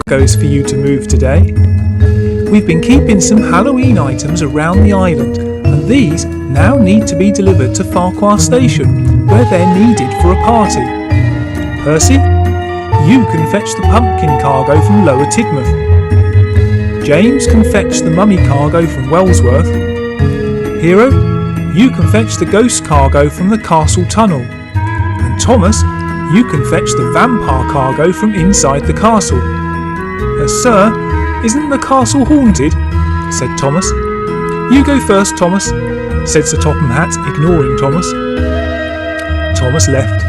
cargoes for you to move today. We've been keeping some Halloween items around the island, and these now need to be delivered to Farquhar Station, where they're needed for a party. Percy, you can fetch the pumpkin cargo from Lower Tidmouth. James can fetch the mummy cargo from Wellsworth. Hero, you can fetch the ghost cargo from the castle tunnel. And Thomas, you can fetch the vampire cargo from inside the castle. Sir, isn't the castle haunted? Said Thomas. You go first, Thomas, said Sir Topham Hatt, ignoring Thomas. Thomas left.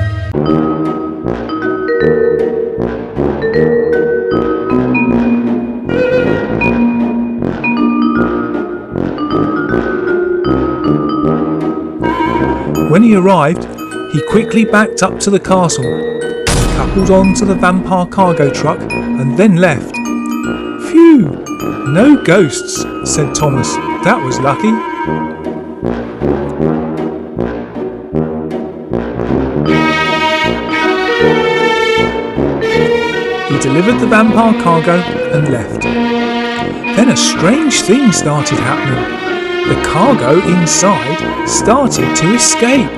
When he arrived, he quickly backed up to the castle, coupled on to the vampire cargo truck, and then left. Phew! No ghosts, said Thomas. That was lucky. He delivered the vampire cargo and left. Then a strange thing started happening. The cargo inside started to escape.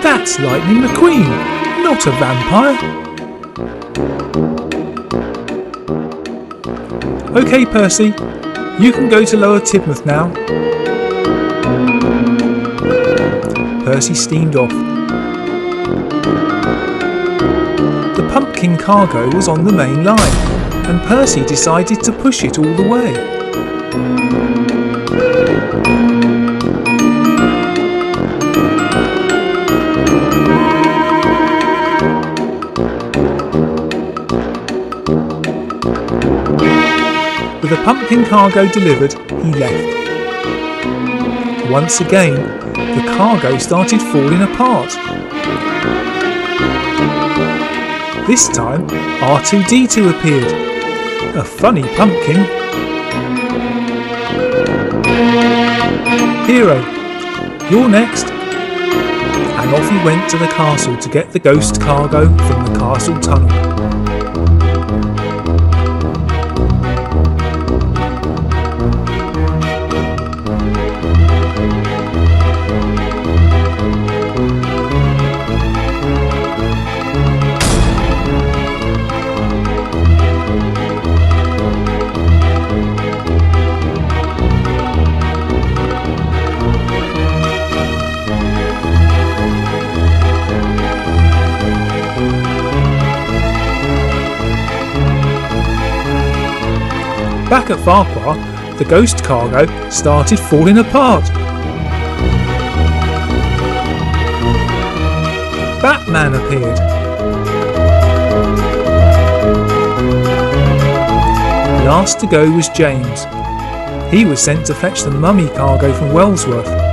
That's Lightning McQueen, not a vampire. OK, Percy, you can go to Lower Tidmouth now. Percy steamed off. The pumpkin cargo was on the main line, and Percy decided to push it all the way. With the pumpkin cargo delivered, he left. Once again, the cargo started falling apart. This time, R2-D2 appeared. A funny pumpkin. Hero, you're next. And off he went to the castle to get the ghost cargo from the castle tunnel. Back at Farquhar, the ghost cargo started falling apart. Batman appeared. Last to go was James. He was sent to fetch the mummy cargo from Wellsworth.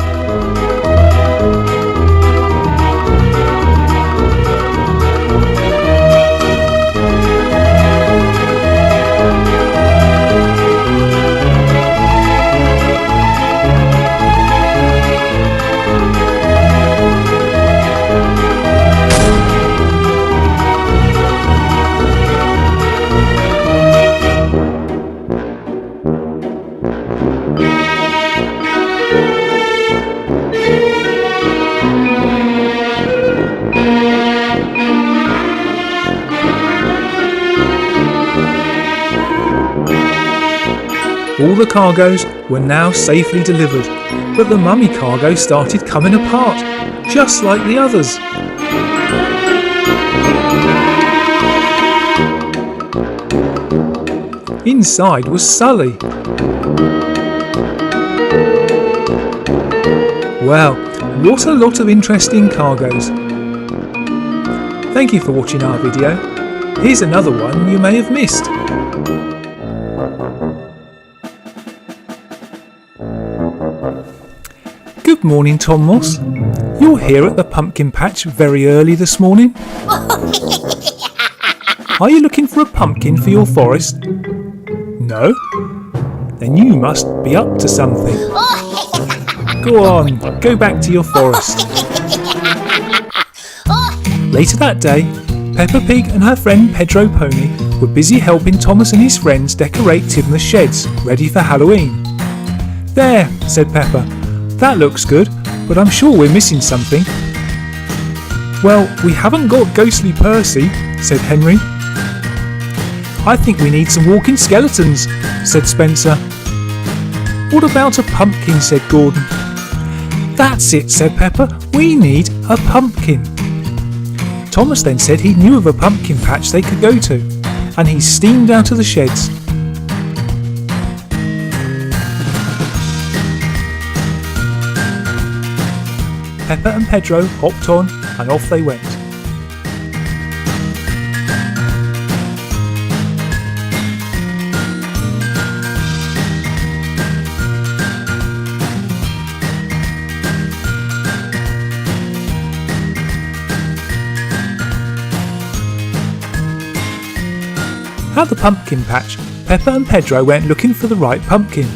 All the cargoes were now safely delivered, but the mummy cargo started coming apart, just like the others. Inside was Sully. Well, what a lot of interesting cargoes. Thank you for watching our video. Here's another one you may have missed. Good morning, Tom Moss. You're here at the pumpkin patch very early this morning. Are you looking for a pumpkin for your forest? No? Then you must be up to something. Go on, go back to your forest. Later that day, Peppa Pig and her friend Pedro Pony were busy helping Thomas and his friends decorate Tidmouth sheds, ready for Halloween. There, said Peppa, that looks good, but I'm sure we're missing something. Well, we haven't got Ghostly Percy, said Henry. I think we need some walking skeletons, said Spencer. What about a pumpkin, said Gordon. That's it, said Peppa, we need a pumpkin. Thomas then said he knew of a pumpkin patch they could go to, and he steamed out of the sheds. Peppa and Pedro hopped on and off they went. At the pumpkin patch, Peppa and Pedro went looking for the right pumpkin.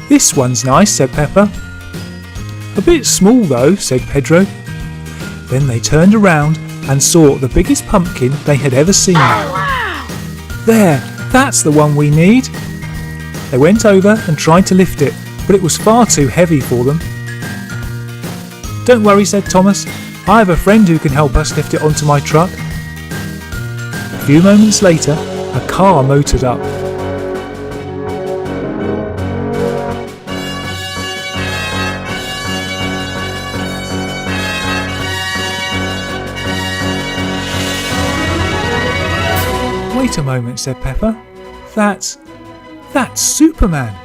This one's nice, said Peppa. A bit small though, said Pedro. Then they turned around and saw the biggest pumpkin they had ever seen. There, that's the one we need. They went over and tried to lift it, but it was far too heavy for them. Don't worry, said Thomas. I have a friend who can help us lift it onto my truck. A few moments later, a car motored up. Wait a moment, said Peppa. That's Superman.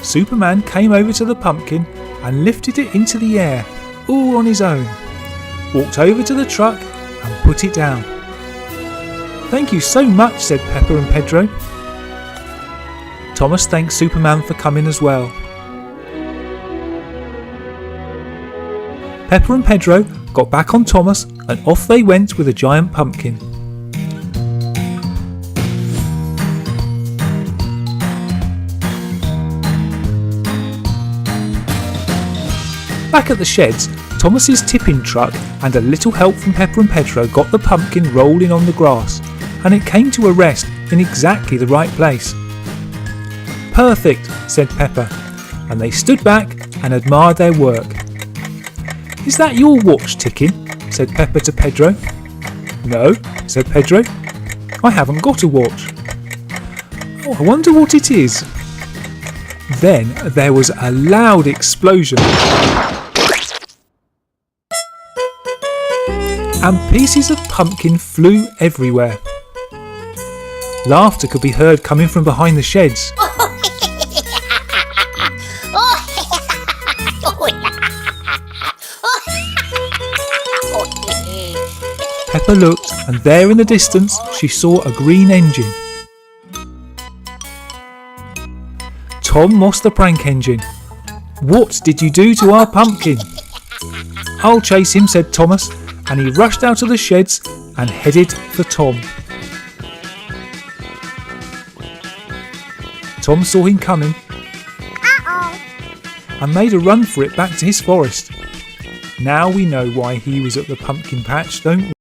Superman came over to the pumpkin and lifted it into the air, all on his own. Walked over to the truck and put it down. Thank you so much, said Peppa and Pedro. Thomas thanked Superman for coming as well. Peppa and Pedro got back on Thomas and off they went with a giant pumpkin. Back at the sheds, Thomas's tipping truck and a little help from Peppa and Pedro got the pumpkin rolling on the grass, and it came to a rest in exactly the right place. Perfect, said Peppa, and they stood back and admired their work. Is that your watch ticking? Said Peppa to Pedro. No, said Pedro. I haven't got a watch. Oh, I wonder what it is. Then there was a loud explosion. And pieces of pumpkin flew everywhere. Laughter could be heard coming from behind the sheds. Peppa looked, and there in the distance she saw a green engine. Tom was the prank engine. What did you do to our pumpkin? I'll chase him, said Thomas, and he rushed out of the sheds and headed for Tom. Tom saw him coming and made a run for it back to his forest. Now we know why he was at the pumpkin patch, don't we?